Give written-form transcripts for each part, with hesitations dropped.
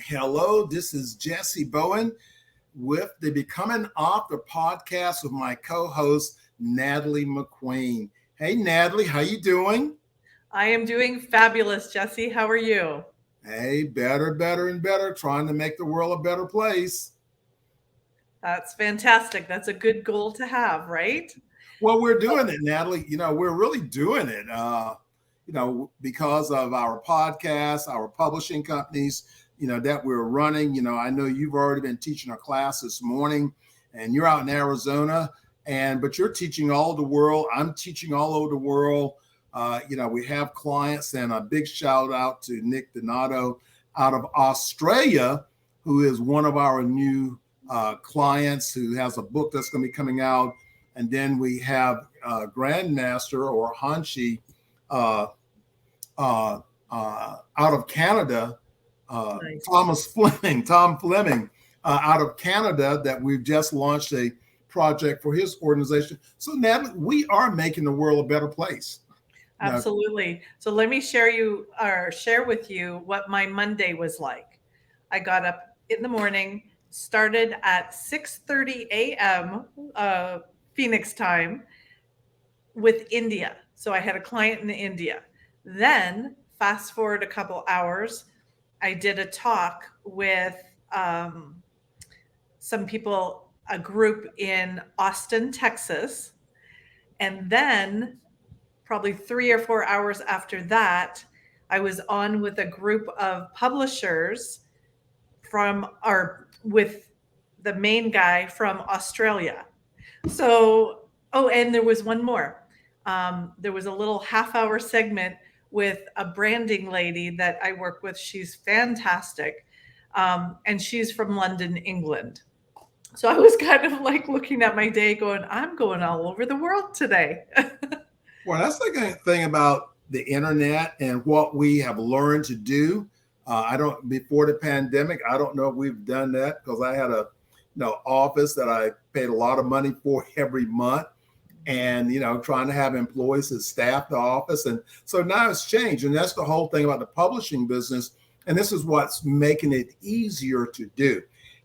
Hello, this is Jessie Bowen with the Becoming Author podcast with my co-host, Natalie McQueen. Hey, Natalie, how you doing? I am doing fabulous, Jessie. How are you? Hey, better, and better, trying to make the world a better place. That's fantastic. That's a good goal to have, right? Well, we're doing it, Natalie. We're really doing it. Because of our podcast, our publishing companies, that we're running. I know you've already been teaching a class this morning and you're out in Arizona, but you're teaching all over the world. I'm teaching all over the world. We have clients, and a big shout out to Nick Donato out of Australia, who is one of our new clients who has a book that's going to be coming out. And then we have Grandmaster or Hanshi out of Canada, Nice. Tom Fleming out of Canada, that we've just launched a project for his organization. So Natalie, we are making the world a better place. Absolutely. So let me share with you what my Monday was like. I got up in the morning, started at 6:30 a.m. Phoenix time with India. So I had a client in India. Then fast forward a couple hours, I did a talk with some people, a group in Austin, Texas. And then probably 3 or 4 hours after that, I was on with a group of publishers with the main guy from Australia. So, and there was one more. There was a little half-hour segment with a branding lady that I work with. She's fantastic. And she's from London, England. So I was kind of like looking at my day going, I'm going all over the world today. Well, that's the thing about the internet and what we have learned to do. Before the pandemic, I don't know if we've done that, because I had a office that I paid a lot of money for every month, and trying to have employees that staff the office. And so now it's changed. And that's the whole thing about the publishing business. And this is what's making it easier to do.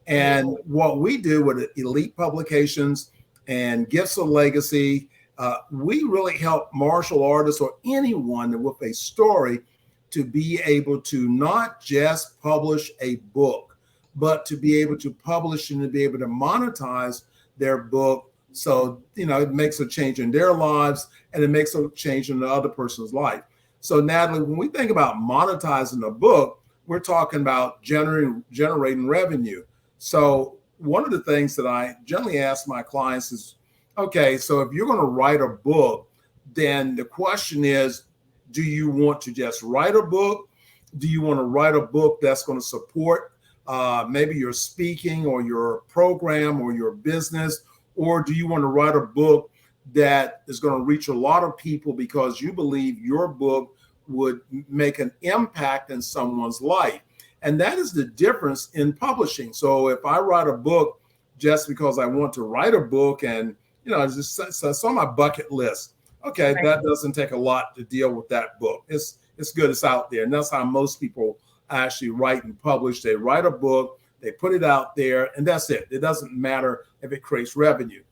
And what we do with Elite Publications and Gifts of Legacy, we really help martial artists or anyone with a story to be able to not just publish a book, but to be able to publish and to be able to monetize their book. So, it makes a change in their lives, and it makes a change in the other person's life. So, Natalie, when we think about monetizing a book, we're talking about generating revenue. So one of the things that I generally ask my clients is, okay, so if you're going to write a book, then the question is, do you want to just write a book? Do you want to write a book that's going to support maybe your speaking or your program or your business? Or do you want to write a book that is going to reach a lot of people because you believe your book would make an impact in someone's life? And that is the difference in publishing. So if I write a book just because I want to write a book and, it's on my bucket list, okay, right, that doesn't take a lot to deal with that book. It's good, it's out there. And that's how most people actually write and publish. They write a book, they put it out there, and that's it. It doesn't matter if it creates revenue.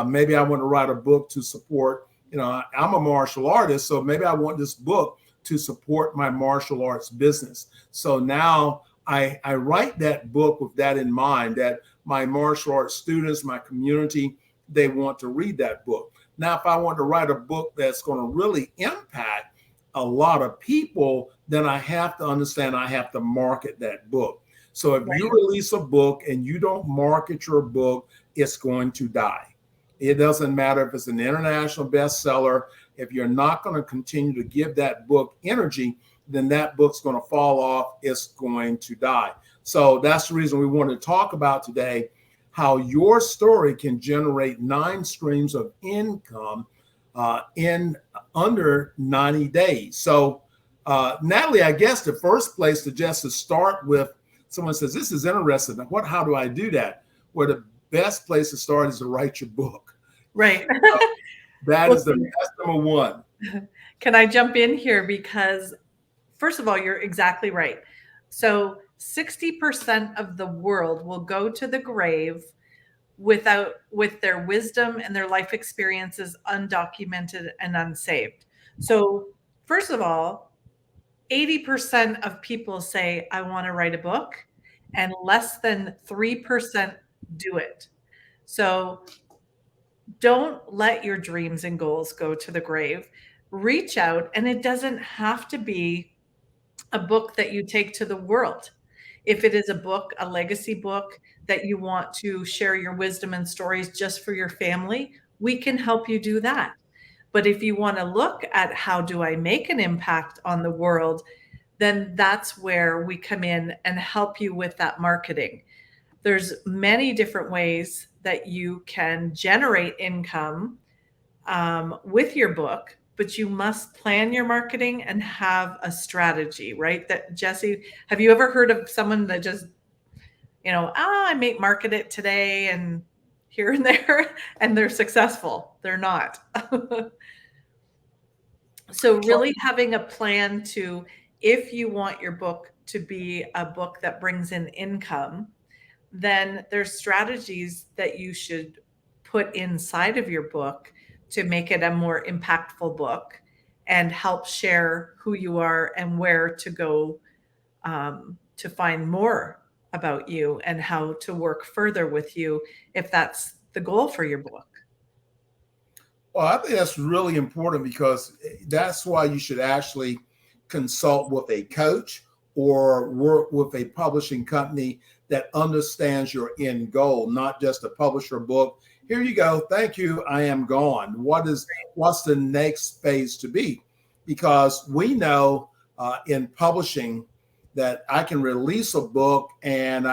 Maybe I want to write a book to support, I'm a martial artist, so maybe I want this book to support my martial arts business. So now I write that book with that in mind, that my martial arts students, my community, they want to read that book. Now, if I want to write a book that's going to really impact a lot of people, then I have to understand I have to market that book. So if you release a book and you don't market your book, it's going to die. It doesn't matter if it's an international bestseller. If you're not going to continue to give that book energy, then that book's going to fall off. It's going to die. So that's the reason we want to talk about today how your story can generate 9 streams of income in under 90 days. So, Natalie, I guess the first place to start with, someone says, this is interesting. How do I do that? Well, the best place to start is to write your book. Right. That's number one. Can I jump in here? Because first of all, you're exactly right. So 60% of the world will go to the grave with their wisdom and their life experiences undocumented and unsaved. So, first of all, 80% of people say, I want to write a book, and less than 3% do it. So, don't let your dreams and goals go to the grave. Reach out, and it doesn't have to be a book that you take to the world. If it is a book, a legacy book that you want to share your wisdom and stories just for your family, we can help you do that. But if you want to look at how do I make an impact on the world, then that's where we come in and help you with that marketing. There's many different ways that you can generate income with your book, but you must plan your marketing and have a strategy, right? That Jessie, have you ever heard of someone that just, I may market it today and here and there, and they're successful? They're not. So really having a plan to, if you want your book to be a book that brings in income, then there's strategies that you should put inside of your book to make it a more impactful book and help share who you are and where to go to find more about you and how to work further with you if that's the goal for your book. Well, I think that's really important because that's why you should actually consult with a coach or work with a publishing company that understands your end goal, not just to publish your book. Here you go. Thank you. I am gone. What's the next phase to be? Because we know in publishing that I can release a book and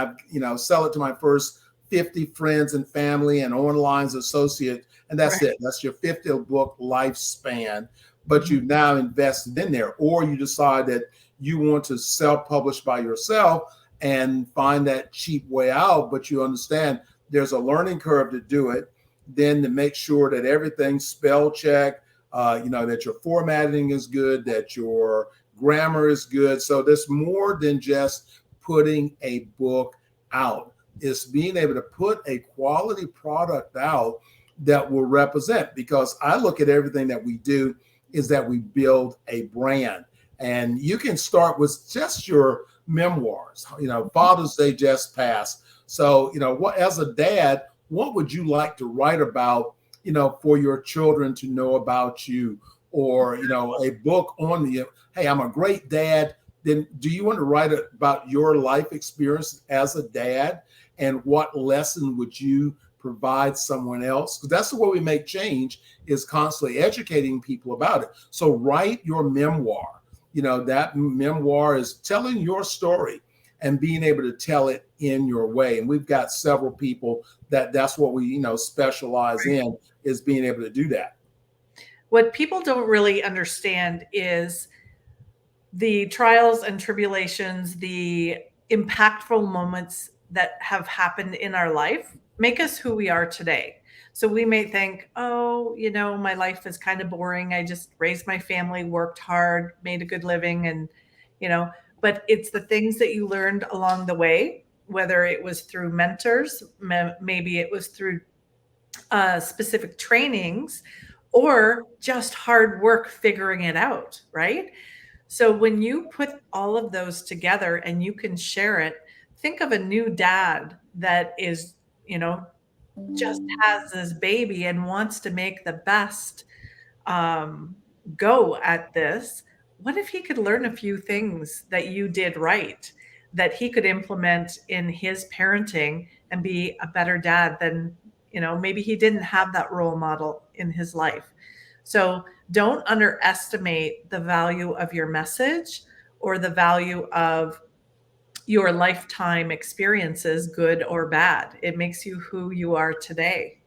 sell it to my first 50 friends and family and online associates, and that's it. That's your 50th book lifespan. But you've now invested in there, or you decide that you want to self-publish by yourself and find that cheap way out, but you understand there's a learning curve to do it. Then to make sure that everything's spell check, that your formatting is good, that your grammar is good. So there's more than just putting a book out. It's being able to put a quality product out that will represent, because I look at everything that we do is that we build a brand. And you can start with just your memoirs. Father's Day just passed. So, as a dad, what would you like to write about, for your children to know about you? Or, a book on hey, I'm a great dad. Then do you want to write about your life experience as a dad? And what lesson would you provide someone else? Because that's the way we make change, is constantly educating people about it. So write your memoir. That memoir is telling your story and being able to tell it in your way. And we've got several people that's what we, specialize in, is being able to do that. What people don't really understand is the trials and tribulations, the impactful moments that have happened in our life make us who we are today. So we may think, my life is kind of boring. I just raised my family, worked hard, made a good living. And, but it's the things that you learned along the way, whether it was through mentors, maybe it was through specific trainings, or just hard work figuring it out, right? So when you put all of those together and you can share it, think of a new dad that is, just has this baby and wants to make the best go at this. What if he could learn a few things that you did right, that he could implement in his parenting and be a better dad than, maybe he didn't have that role model in his life. So don't underestimate the value of your message or the value of your lifetime experiences, good or bad. It makes you who you are today.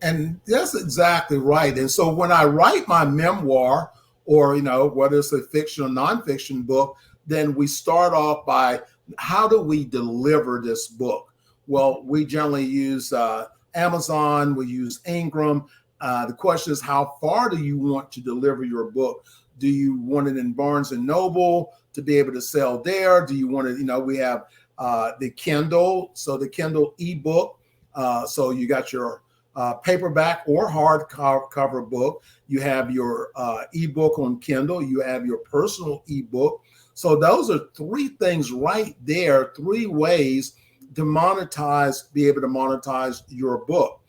And that's exactly right. And so when I write my memoir, or, whether it's a fiction or nonfiction book, then we start off by, how do we deliver this book? Well, we generally use Amazon, we use Ingram. The question is, how far do you want to deliver your book? Do you want it in Barnes and Noble to be able to sell there? Do you want it, we have the Kindle, so the Kindle ebook. So you got your paperback or hardcover book. You have your ebook on Kindle. You have your personal ebook. So those are three things right there, three ways to monetize, be able to monetize your book,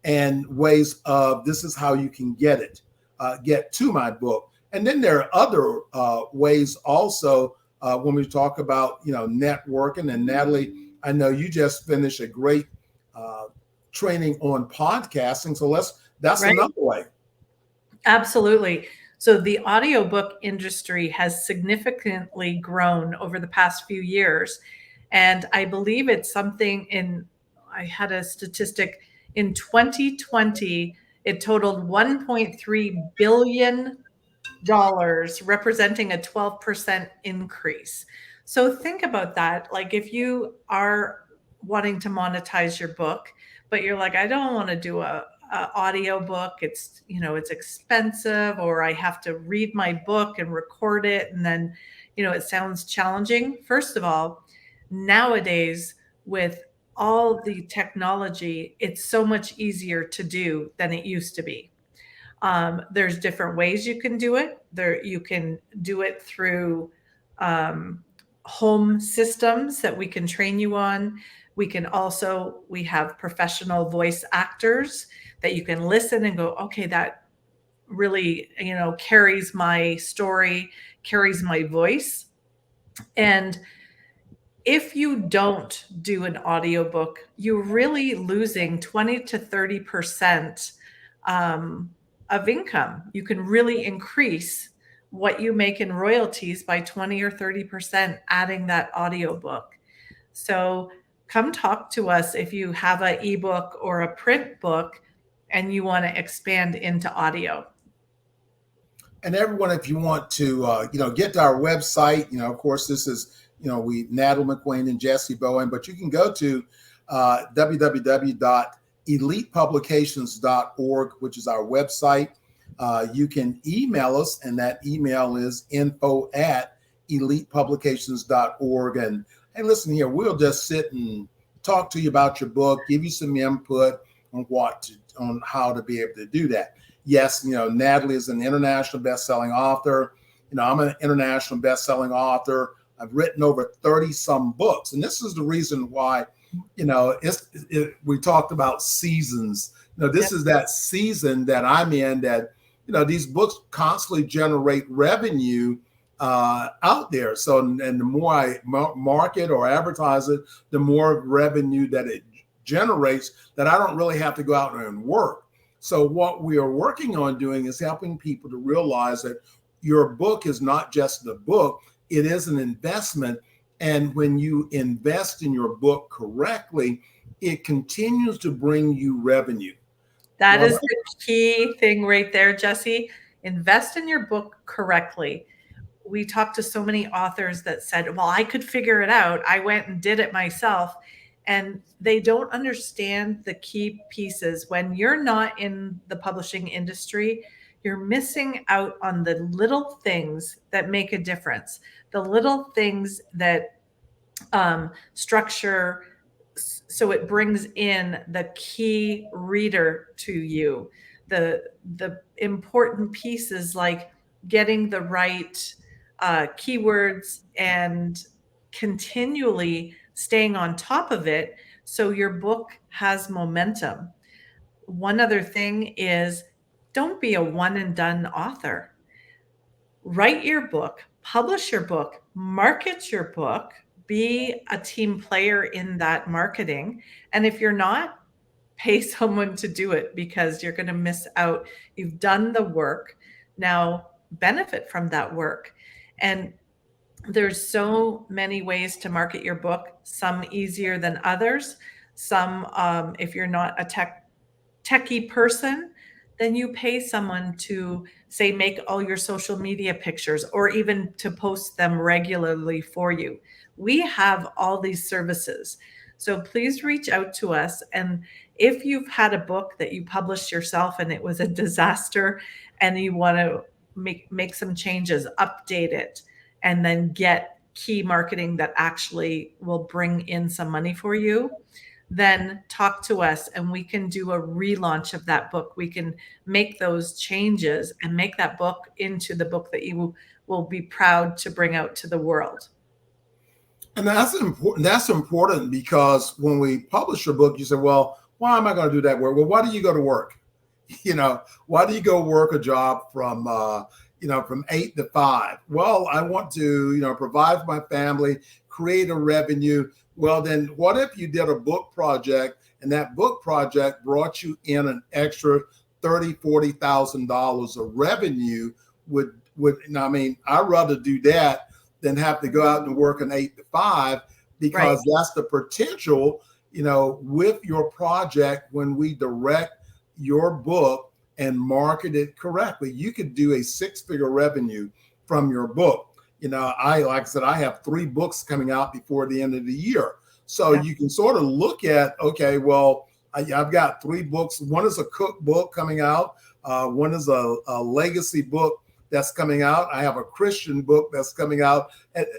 and ways of this is how you can get to my book. And then there are other ways also when we talk about, networking. And Natalie, I know you just finished a great training on podcasting. So that's Right. another way. Absolutely. So the audiobook industry has significantly grown over the past few years. And I believe it's I had a statistic in 2020, it totaled $1.3 billion, representing a 12% increase. So think about that. Like if you are wanting to monetize your book, but you're like, I don't want to do a audio book. It's expensive, or I have to read my book and record it. And then, it sounds challenging. First of all, nowadays with all the technology, it's so much easier to do than it used to be. There's different ways you can do it. You can do it through um, home systems that we can train you on. We have professional voice actors that you can listen and go, okay, that really, carries my story, carries my voice. And if you don't do an audiobook, you're really losing 20 to 30% of income. You can really increase what you make in royalties by 20 or 30% adding that audiobook. So come talk to us if you have an ebook or a print book and you want to expand into audio. And everyone, if you want to, get to our website, of course, this is, we, Natalie McQueen and Jessie Bowen, but you can go to www.elitepublications.org, which is our website. You can email us, and that email is info@elitepublications.org. And hey, listen here, we'll just sit and talk to you about your book, give you some input on on how to be able to do that. Yes, Natalie is an international best-selling author. I'm an international best-selling author. I've written over 30 some books. And this is the reason why, we talked about seasons. This is that season that I'm in that, these books constantly generate revenue out there. So, and the more I market or advertise it, the more revenue that it generates, that I don't really have to go out and work. So what we are working on doing is helping people to realize that your book is not just the book, it is an investment. And when you invest in your book correctly, it continues to bring you revenue. That is the key thing right there, Jessie. Invest in your book correctly. We talked to so many authors that said, well, I could figure it out. I went and did it myself. And they don't understand the key pieces. When you're not in the publishing industry, you're missing out on the little things that make a difference, the little things that structure so it brings in the key reader to you. The important pieces like getting the right keywords and continually staying on top of it so your book has momentum. One other thing is don't be a one and done author. Write your book, publish your book, market your book, be a team player in that marketing. And if you're not, pay someone to do it because you're going to miss out. You've done the work. Now benefit from that work. And there's so many ways to market your book, some easier than others. Some, if you're not a techie person, then you pay someone to say make all your social media pictures or even to post them regularly for you. We have all these services. So please reach out to us. And if you've had a book that you published yourself and it was a disaster and you want to make some changes, update it, and then get key marketing that actually will bring in some money for you, then talk to us and we can do a relaunch of that book. We can make those changes and make that book into the book that you will be proud to bring out to the world. And that's important. That's important because when we publish a book, you say, well, why am I going to do that work? Well, why do you go to work? Why do you go work a job from 8 to 5? Well, I want to, provide for my family, create a revenue. Well, then what if you did a book project and that book project brought you in an extra $30,000, $40,000 of revenue? I'd rather do that than have to go out and work an 8 to 5, because that's the potential, with your project. When we direct your book and market it correctly, you could do a 6-figure revenue from your book. Like I said, I have 3 books coming out before the end of the year. So you can sort of look at, okay, well, I've got 3 books. One is a cookbook coming out. One is a legacy book that's coming out. I have a Christian book that's coming out.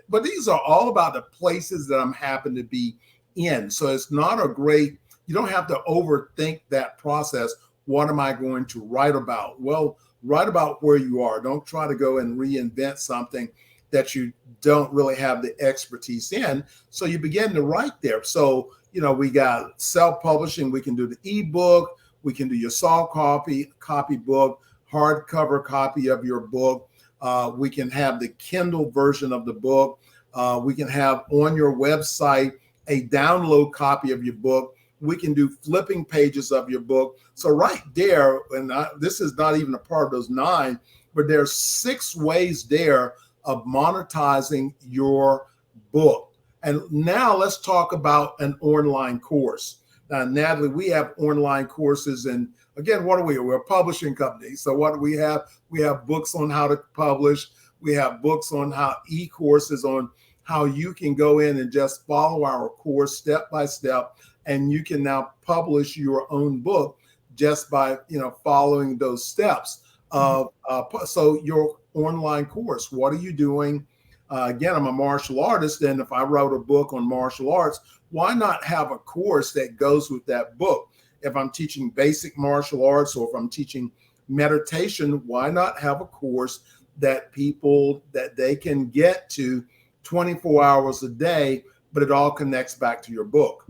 But these are all about the places that I'm happen to be in. So it's not you don't have to overthink that process. What am I going to write about? Well, write about where you are. Don't try to go and reinvent something that you don't really have the expertise in. So you begin to write there. So, we got self-publishing. We can do the ebook. We can do your soft copy book, hardcover copy of your book. We can have the Kindle version of the book. We can have on your website a download copy of your book. We can do flipping pages of your book. So right there, and this is not even a part of those 9, but there's 6 ways there of monetizing your book. And now let's talk about an online course. Now, Natalie, we have online courses, and again, what are we? We're a publishing company. So what do we have? We have books on how to publish. We have books on how e-courses on how you can go in and just follow our course step by step, and you can now publish your own book just by following those steps. So your online course, what are you doing? Again, I'm a martial artist, and if I wrote a book on martial arts, why not have a course that goes with that book? If I'm teaching basic martial arts, or if I'm teaching meditation, why not have a course that they can get to 24 hours a day, but it all connects back to your book?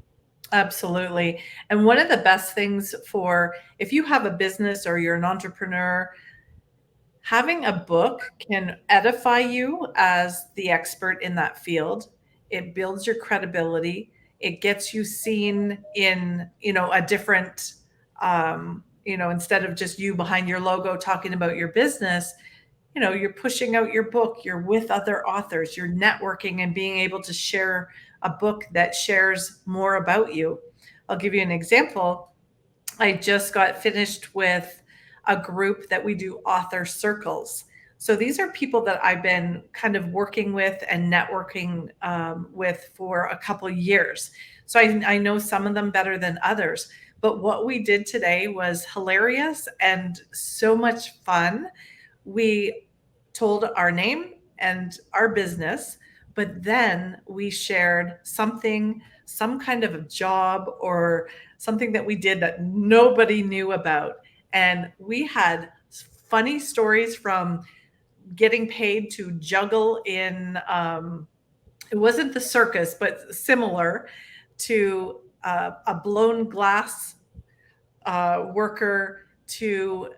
Absolutely. And one of the best things if you have a business or you're an entrepreneur, having a book can edify you as the expert in that field. It builds your credibility. It gets you seen in, a different, instead of just you behind your logo talking about your business, you're pushing out your book, you're with other authors, you're networking and being able to share a book that shares more about you. I'll give you an example. I just got finished with a group that we do author circles. So these are people that I've been kind of working with and networking with for a couple of years. So I know some of them better than others. But what we did today was hilarious and so much fun. We told our name and our business, but then we shared some kind of a job or something that we did that nobody knew about. And we had funny stories from getting paid to juggle in, it wasn't the circus, but similar to a blown glass worker, to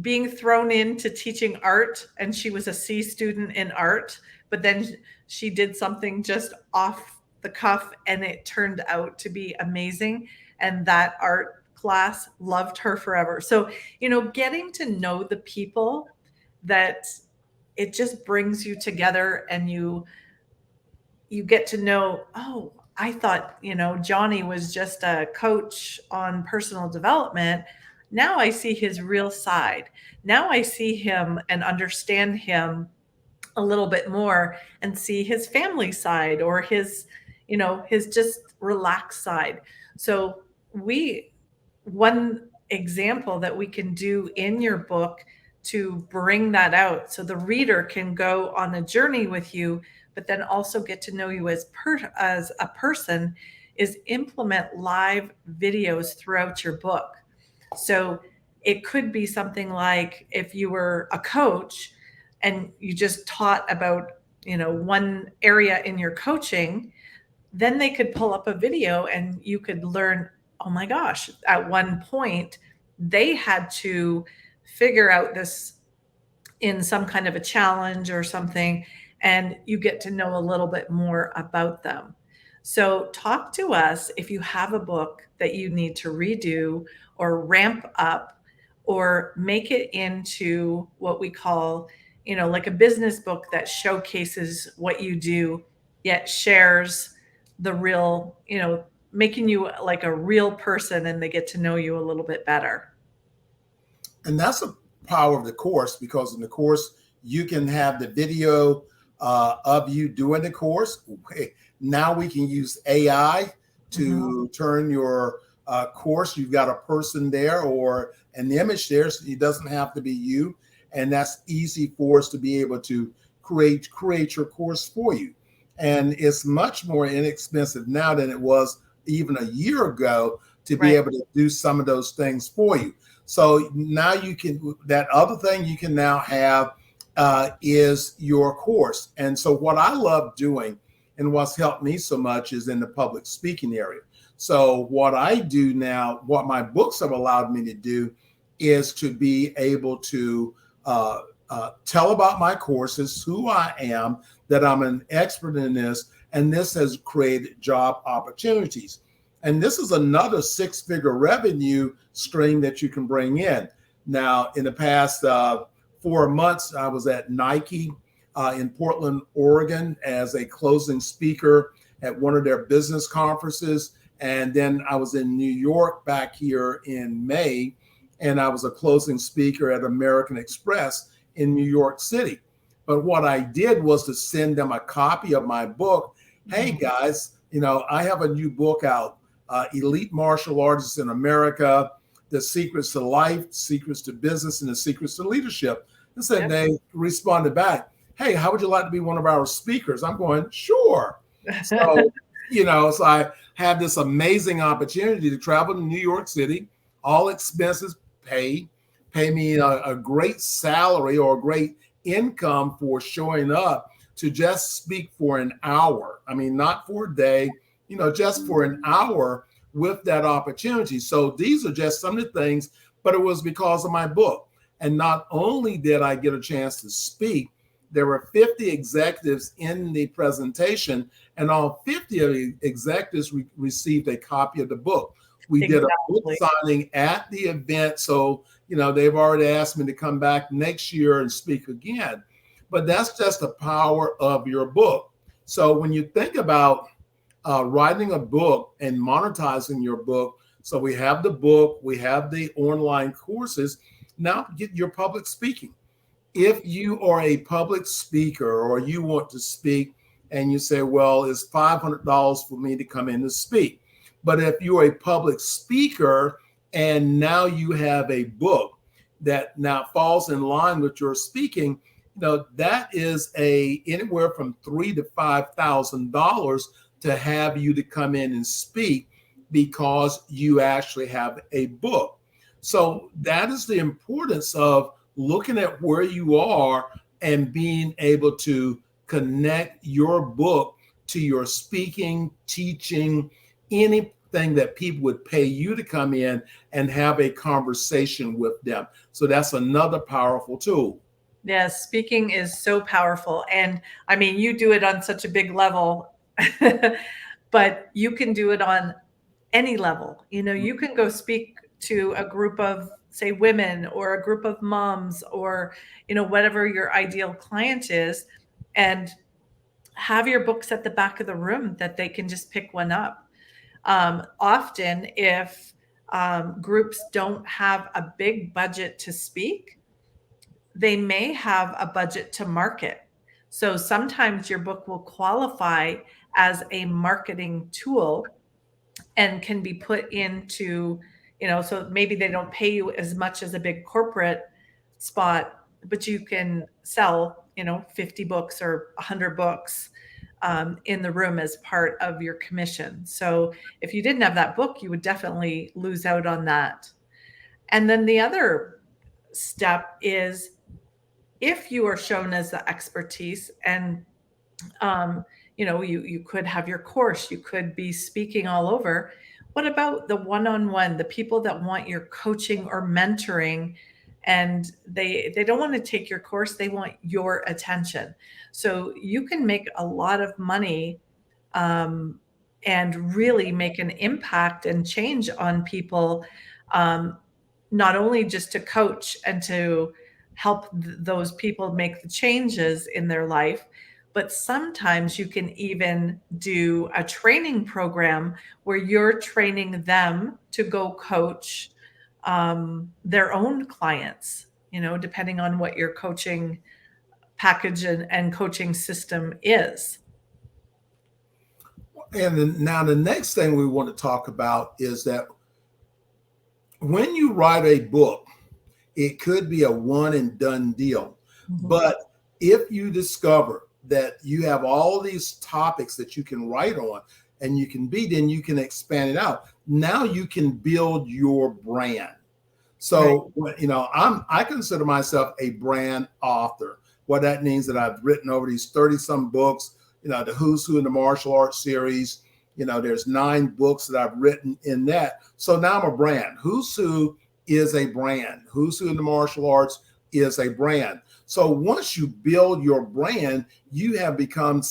being thrown into teaching art. And she was a C student in art, but then she did something just off the cuff and it turned out to be amazing. And that art class loved her forever. So, getting to know the people, that it just brings you together, and you get to know, oh, I thought, Johnny was just a coach on personal development. Now I see his real side. Now I see him and understand him a little bit more, and see his family side, or his just relaxed side. So one example that we can do in your book to bring that out so the reader can go on a journey with you, but then also get to know you as a person, is implement live videos throughout your book. So it could be something like if you were a coach and you just taught about, one area in your coaching, then they could pull up a video and you could learn, oh my gosh, at one point they had to figure out this in some kind of a challenge or something, and you get to know a little bit more about them. So, talk to us if you have a book that you need to redo or ramp up or make it into what we call, like a business book that showcases what you do, yet shares the real, making you like a real person and they get to know you a little bit better. And that's the power of the course, because in the course you can have the video of you doing the course. Now we can use AI to turn your course. You've got a person there or an image there, so it doesn't have to be you, and that's easy for us to be able to create your course for you. And it's much more inexpensive now than it was even a year ago to be able to do some of those things for you. So now you can, that other thing you can now have is your course. And so what I love doing and what's helped me so much is in the public speaking area. So what I do now, what my books have allowed me to do, is to be able to tell about my courses, who I am, that I'm an expert in this, and this has created job opportunities. And this is another six-figure revenue stream that you can bring in. Now, in the past 4 months, I was at Nike in Portland, Oregon, as a closing speaker at one of their business conferences. And then I was in New York back here in May, and I was a closing speaker at American Express in New York City. But what I did was to send them a copy of my book. Hey, guys, I have a new book out. Elite Martial Artists in America, The Secrets to Life, Secrets to Business, and The Secrets to Leadership. And so they responded back, hey, how would you like to be one of our speakers? I'm going, sure. So, so I had this amazing opportunity to travel to New York City, all expenses paid, pay me a great salary or a great income for showing up to just speak for an hour. I mean, not for a day, just for an hour with that opportunity. So these are just some of the things, but it was because of my book. And not only did I get a chance to speak, there were 50 executives in the presentation, and all 50 of the executives received a copy of the book. We did a book signing at the event. So, they've already asked me to come back next year and speak again. But that's just the power of your book. So when you think about writing a book and monetizing your book, so we have the book, we have the online courses, now get your public speaking. If you are a public speaker or you want to speak and you say, well, it's $500 for me to come in to speak. But if you're a public speaker and now you have a book that now falls in line with your speaking, that is anywhere from $3,000 to $5,000 to have you to come in and speak because you actually have a book. So that is the importance of looking at where you are and being able to connect your book to your speaking, teaching, anything that people would pay you to come in and have a conversation with them. So that's another powerful tool. Yes, speaking is so powerful. And I mean, you do it on such a big level, but you can do it on any level. You can go speak to a group of, say, women or a group of moms or, whatever your ideal client is, and have your books at the back of the room that they can just pick one up. Often, if groups don't have a big budget to speak, they may have a budget to market. So sometimes your book will qualify as a marketing tool and can be put into, so maybe they don't pay you as much as a big corporate spot, but you can sell, 50 books or 100 books in the room as part of your commission. So if you didn't have that book, you would definitely lose out on that. And then the other step is, if you are shown as the expertise, and you could have your course, you could be speaking all over. What about the one-on-one, the people that want your coaching or mentoring, and they don't want to take your course, they want your attention. So you can make a lot of money, um, and really make an impact and change on people, um, not only just to coach and to help those people make the changes in their life, but sometimes you can even do a training program where you're training them to go coach their own clients, depending on what your coaching package and coaching system is. And then, now the next thing we want to talk about is that when you write a book, it could be a one and done deal. Mhm. But if you discover that you have all these topics that you can write on and you can be, then you can expand it out. Now you can build your brand. So, I consider myself a brand author. What that means that I've written over these 30 some books, the Who's Who in the Martial Arts series. There's 9 books that I've written in that. So now I'm a brand. Who's Who is a brand. Who's Who in the Martial Arts is a brand. So once you build your brand, you have become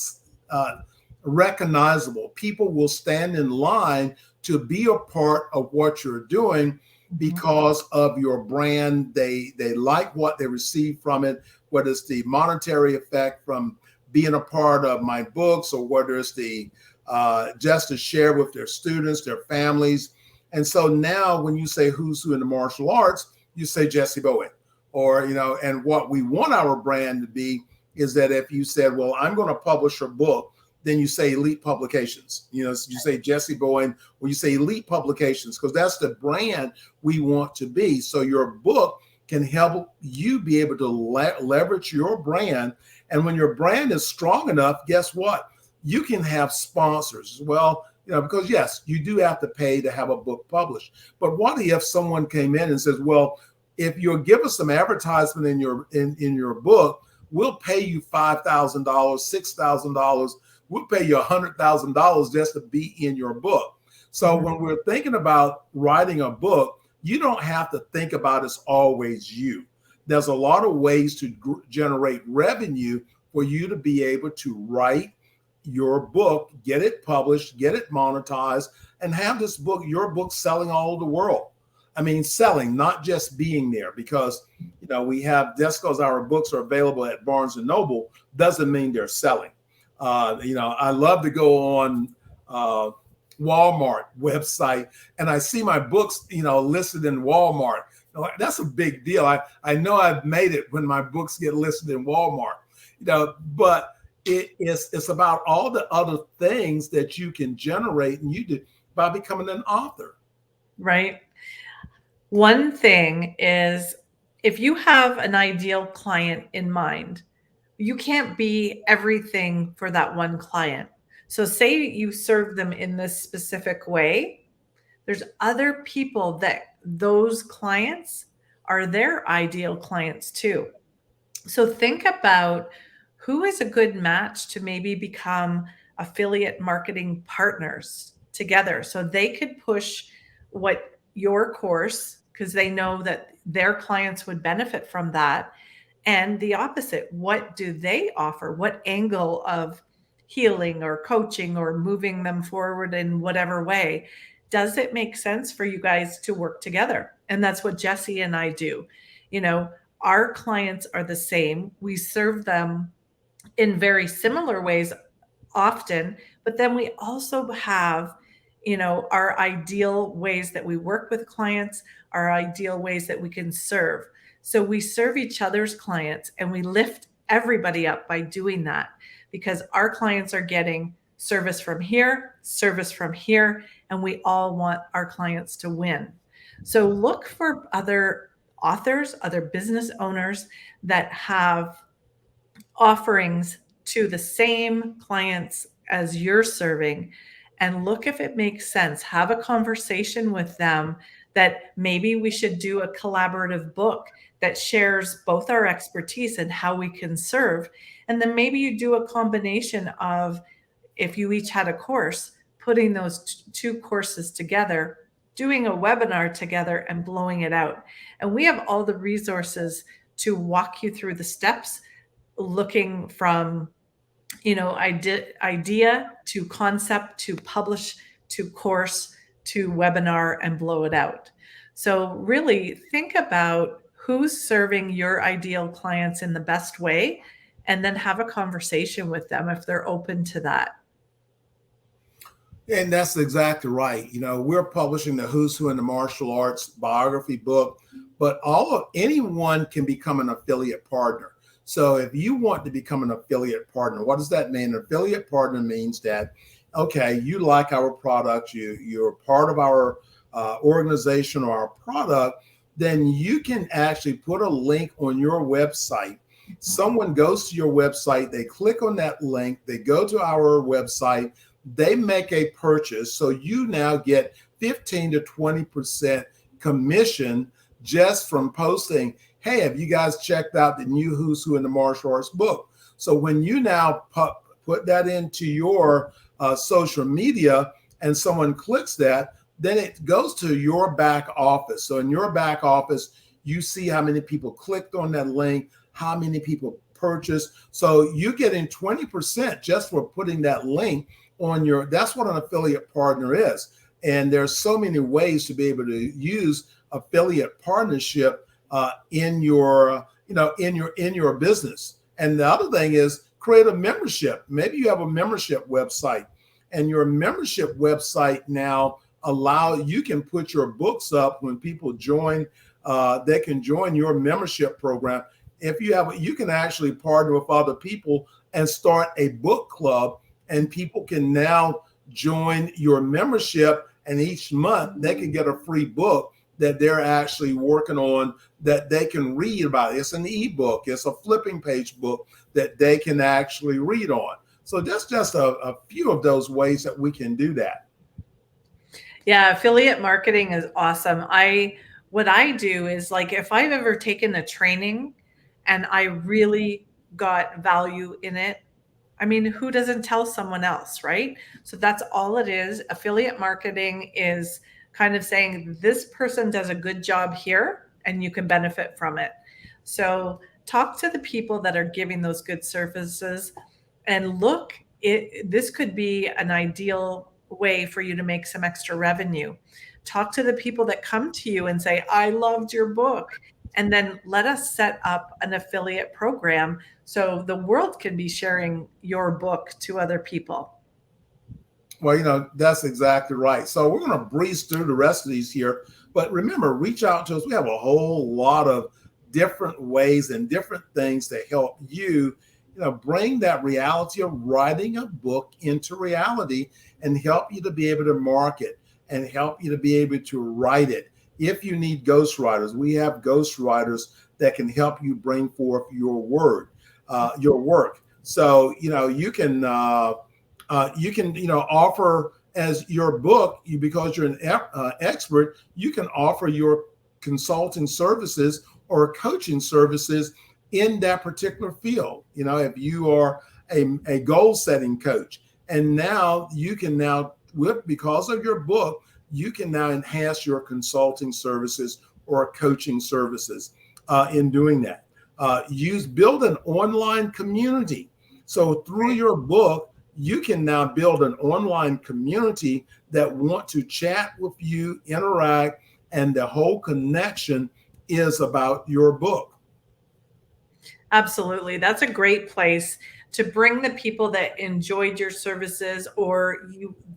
recognizable. People will stand in line to be a part of what you're doing because of your brand. They like what they receive from it, whether it's the monetary effect from being a part of my books, or whether it's the just to share with their students, their families. And so now when you say Who's Who in the Martial Arts, you say Jessie Bowen. Or, and what we want our brand to be is that if you said, well, I'm going to publish a book, then you say Elite Publications. You say Jessie Bowen, or you say Elite Publications, because that's the brand we want to be. So your book can help you be able to leverage your brand. And when your brand is strong enough, guess what? You can have sponsors as well, because yes, you do have to pay to have a book published. But what if someone came in and says, well, if you'll give us some advertisement in your book, we'll pay you $5,000, $6,000. We'll pay you $100,000 just to be in your book. So when we're thinking about writing a book, you don't have to think about it's always you. There's a lot of ways to generate revenue for you to be able to write your book, get it published, get it monetized, and have this book, your book, selling all over the world. I mean, selling, not just being there, because, we have, just because our books are available at Barnes and Noble doesn't mean they're selling. I love to go on Walmart website and I see my books, listed in Walmart. That's a big deal. I know I've made it when my books get listed in Walmart, but it's about all the other things that you can generate and you do by becoming an author. Right. One thing is, if you have an ideal client in mind, you can't be everything for that one client. So say you serve them in this specific way, there's other people that those clients are their ideal clients too. So think about who is a good match to maybe become affiliate marketing partners together, so they could push what your course, because they know that their clients would benefit from that. And the opposite, what do they offer? What angle of healing or coaching or moving them forward in whatever way? Does it make sense for you guys to work together? And that's what Jessie and I do. Our clients are the same. We serve them in very similar ways often, but then we also have, our ideal ways that we work with clients, our ideal ways that we can serve. So we serve each other's clients and we lift everybody up by doing that, because our clients are getting service from here, and we all want our clients to win. So look for other authors, other business owners that have offerings to the same clients as you're serving, and look if it makes sense. Have a conversation with them that maybe we should do a collaborative book that shares both our expertise and how we can serve. And then maybe you do a combination of, if you each had a course, putting those two courses together, doing a webinar together, and blowing it out. And we have all the resources to walk you through the steps, looking from idea to concept to publish to course to webinar and blow it out. So really think about who's serving your ideal clients in the best way, and then have a conversation with them if they're open to that. And that's exactly right. We're publishing the Who's Who in the Martial Arts biography book, but anyone can become an affiliate partner. So if you want to become an affiliate partner, what does that mean? An affiliate partner means that, okay, you like our product, you're part of our organization or our product, then you can actually put a link on your website. Someone goes to your website, they click on that link, they go to our website, they make a purchase. So you now get 15 to 20% commission just from posting, hey, have you guys checked out the new Who's Who in the Martial Arts book? So when you now put that into your social media and someone clicks that, then it goes to your back office. So in your back office, you see how many people clicked on that link, how many people purchased. So you're getting 20% just for putting that link on that's what an affiliate partner is. And there's so many ways to be able to use affiliate partnership in your business. And the other thing is create a membership. Maybe you have a membership website, and your membership website now you can put your books up when people join. They can join your membership program. If you can actually partner with other people and start a book club, and people can now join your membership, and each month they can get a free book that they're actually working on that they can read about. It's an ebook, it's a flipping page book that they can actually read on. So that's just a few of those ways that we can do that. Yeah, affiliate marketing is awesome. What I do is, like, if I've ever taken a training and I really got value in it, I mean, who doesn't tell someone else, right? So that's all it is. Affiliate marketing is kind of saying this person does a good job here and you can benefit from it. So talk to the people that are giving those good services and this could be an ideal way for you to make some extra revenue. Talk to the people that come to you and say, I loved your book. And then let us set up an affiliate program so the world can be sharing your book to other people. Well, that's exactly right. So we're going to breeze through the rest of these here. But remember, reach out to us. We have a whole lot of different ways and different things to help you, bring that reality of writing a book into reality and help you to be able to market and help you to be able to write it. If you need ghostwriters, we have ghostwriters that can help you bring forth your work. So you can offer as your book, because you're an expert, you can offer your consulting services or coaching services in that particular field. If you are a goal setting coach, and now you can because of your book, you can now enhance your consulting services or coaching services in doing that. Build an online community. So through your book, you can now build an online community that want to chat with you, interact, and the whole connection is about your book. Absolutely. That's a great place to bring the people that enjoyed your services, or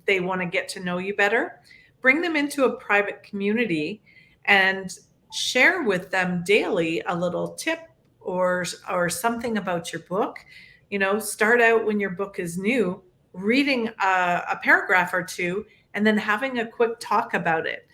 they want to get to know you better. Bring them into a private community and share with them daily a little tip or something about your book. Start out when your book is new, reading a paragraph or two, and then having a quick talk about it.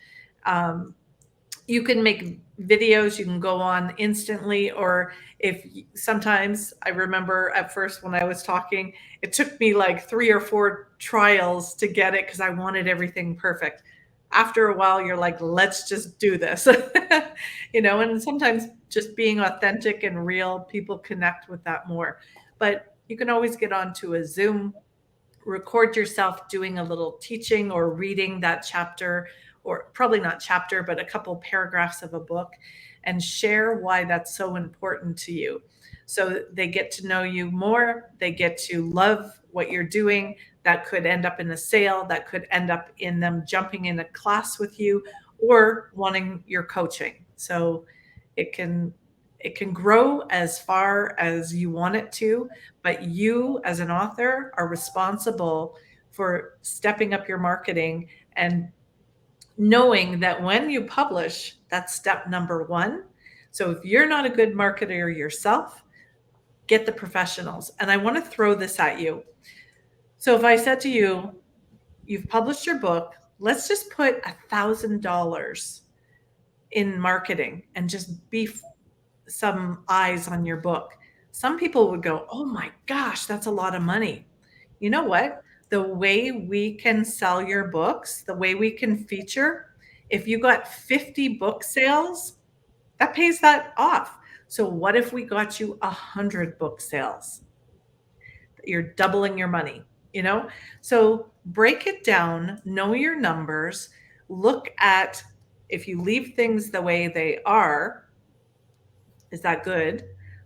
You can make videos, you can go on instantly, or if sometimes I remember at first when I was talking, it took me like 3 or 4 trials to get it because I wanted everything perfect. After a while, you're like, let's just do this. And sometimes just being authentic and real, people connect with that more. But you can always get onto a Zoom, record yourself doing a little teaching or reading that chapter, or probably not chapter, but a couple paragraphs of a book, and share why that's so important to you. So they get to know you more, they get to love what you're doing. That could end up in a sale, that could end up in them jumping in a class with you or wanting your coaching. So it can it can grow as far as you want it to, but you as an author are responsible for stepping up your marketing and knowing that when you publish, that's step number one. So if you're not a good marketer yourself, get the professionals. And I want to throw this at you. So if I said to you, you've published your book, let's just put $1,000 in marketing and just beef some eyes on your book. Some people would go, oh my gosh, that's a lot of money. You know what? The way we can sell your books, the way we can feature, if you got 50 book sales, that pays that off. So what if we got you 100 book sales? You're doubling your money, you know? So break it down, know your numbers, look at if you leave things the way they are, is that good?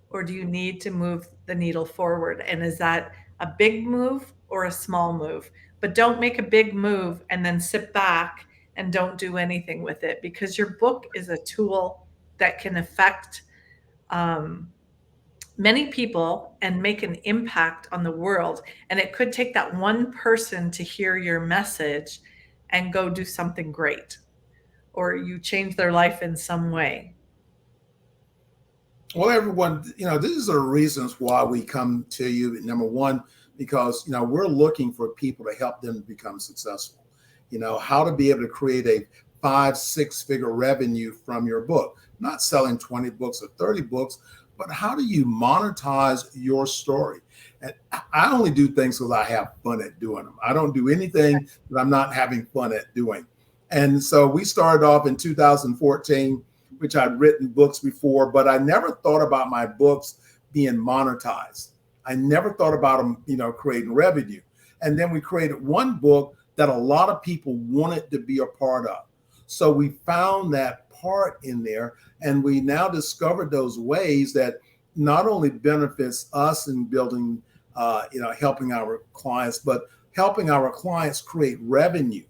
Or do you need to move the needle forward? And is that a big move or a small move? But don't make a big move and then sit back and don't do anything with it, because your book is a tool that can affect um, many people and make an impact on the world. And it could take that one person to hear your message and go do something great, or you change their life in some way. Well, everyone, these are reasons why we come to you. Number one, because, we're looking for people to help them become successful. How to be able to create a 5-6 figure revenue from your book, not selling 20 books or 30 books, but how do you monetize your story? And I only do things because I have fun at doing them. I don't do anything that I'm not having fun at doing. And so we started off in 2014, which I'd written books before, but I never thought about my books being monetized. I never thought about them, creating revenue. And then we created one book that a lot of people wanted to be a part of. So we found that part in there, and we now discovered those ways that not only benefits us in building, helping our clients, but helping our clients create revenue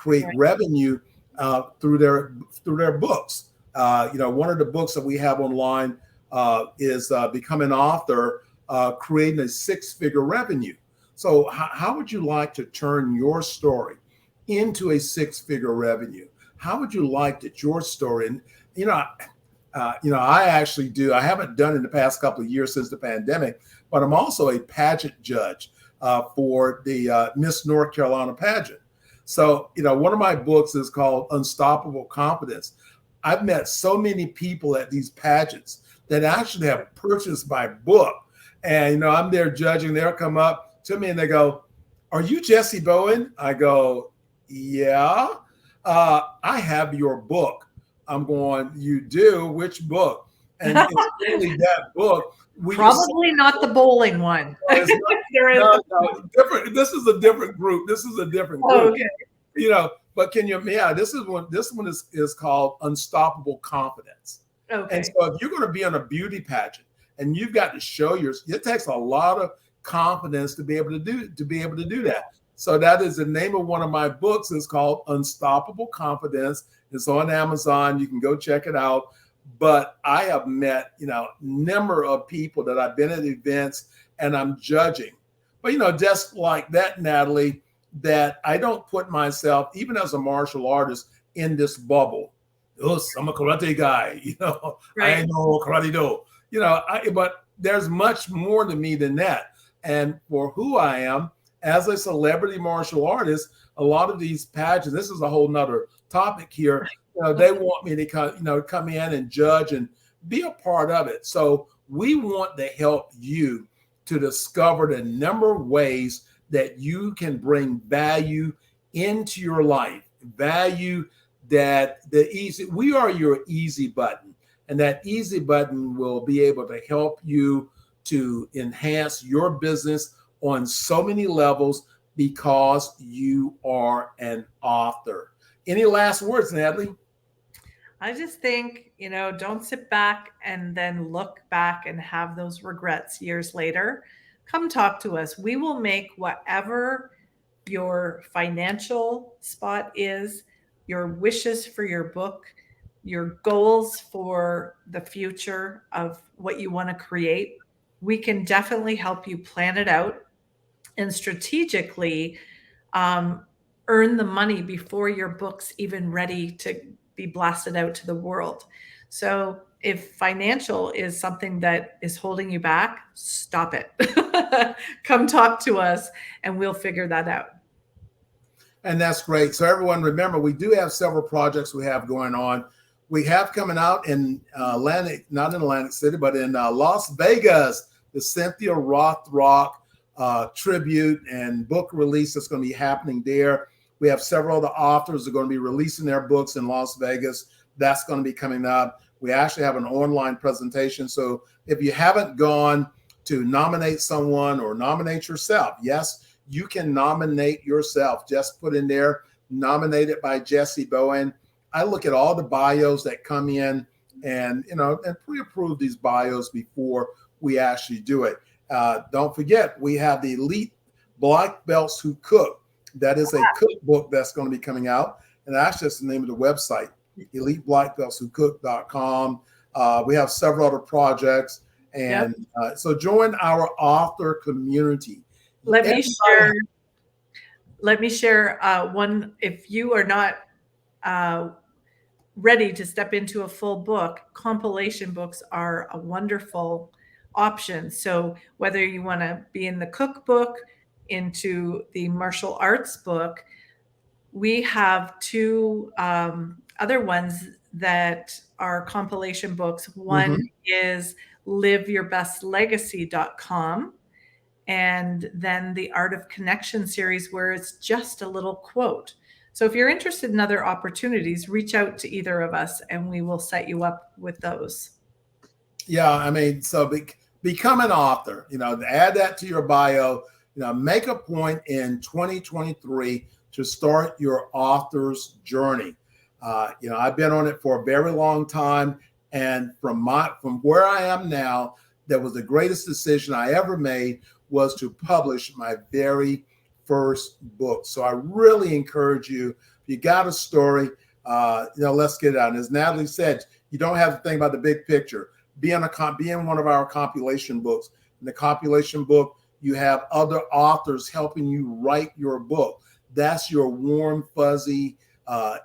through their books. One of the books that we have online is Become an Author, creating a 6-figure revenue. So how would you like to turn your story into a 6-figure revenue? How would you like that your story, and I actually do, I haven't done it in the past couple of years since the pandemic, but I'm also a pageant judge for the Miss North Carolina pageant. So, one of my books is called Unstoppable Confidence. I've met so many people at these pageants that actually have purchased my book. And, I'm there judging. They'll come up to me and they go, "Are you Jessie Bowen?" I go, "Yeah, I have your book." I'm going, "You do? Which book?" And it's really that book. Probably not the bowling one. Different. This is a different group. This is a different group. Oh, okay. But this one is called Unstoppable Confidence. Okay. And so if you're going to be on a beauty pageant and you've got to show it takes a lot of confidence to be able to do that. So that is the name of one of my books. It's called Unstoppable Confidence. It's on Amazon. You can go check it out. But I have met, number of people that I've been at events and I'm judging. But, just like that, Natalie, that I don't put myself, even as a martial artist, in this bubble. Oh, I'm a karate guy, Right. I know karate do, but there's much more to me than that. And for who I am as a celebrity martial artist, a lot of these pageants, this is a whole nother topic here, they want me to come in and judge and be a part of it. So we want to help you to discover the number of ways that you can bring value into your life, value that we are your easy button. And that easy button will be able to help you to enhance your business on so many levels because you are an author. Any last words, Natalie? I just think, don't sit back and then look back and have those regrets years later. Come talk to us. We will make whatever your financial spot is, your wishes for your book, your goals for the future of what you want to create. We can definitely help you plan it out and strategically um, earn the money before your book's even ready to be blasted out to the world. So if financial is something that is holding you back, stop it. Come talk to us and we'll figure that out. And that's great. So everyone, remember, we do have several projects we have going on. We have coming out in not in Atlantic City, but in Las Vegas, the Cynthia Rothrock tribute and book release that's going to be happening there. We have several other authors that are going to be releasing their books in Las Vegas. That's going to be coming up. We actually have an online presentation. So if you haven't gone to nominate someone or nominate yourself, yes, you can nominate yourself. Just put in there, nominated by Jessie Bowen. I look at all the bios that come in and pre-approve these bios before we actually do it. Don't forget, we have the Elite Black Belts Who Cook. That is a cookbook that's going to be coming out. And that's just the name of the website, eliteblackbeltswhocook.com. We have several other projects. And so join our author community. Let me share one. If you are not ready to step into a full book, compilation books are a wonderful option. So whether you want to be in the cookbook, into the martial arts book, we have two other ones that are compilation books. One is liveyourbestlegacy.com. And then the Art of Connection series, where it's just a little quote. So if you're interested in other opportunities, reach out to either of us and we will set you up with those. Yeah, I mean, so become an author, add that to your bio, make a point in 2023 to start your author's journey. I've been on it for a very long time. And from where I am now, that was the greatest decision I ever made was to publish my very first book. So I really encourage you, if you got a story, let's get it out. And as Natalie said, you don't have to think about the big picture. Be in one of our compilation books. In the compilation book, you have other authors helping you write your book. That's your warm, fuzzy,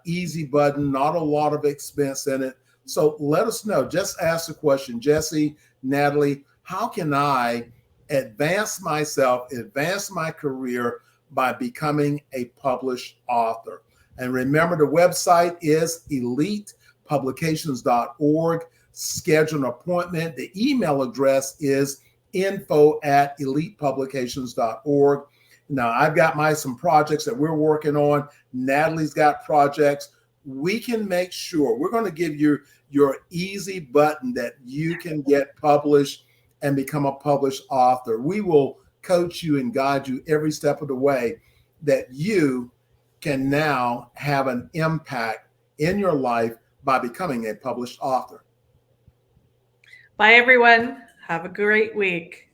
easy button, not a lot of expense in it. So let us know. Just ask the question, Jessie, Natalie, how can I advance myself, advance my career by becoming a published author? And remember, the website is elitepublications.org. Schedule an appointment. The email address is info@elitepublications.org. Now, I've got some projects that we're working on. Natalie's got projects. We can make sure we're going to give you your easy button that you can get published and become a published author. We will coach you and guide you every step of the way that you can now have an impact in your life by becoming a published author. Bye, everyone. Have a great week.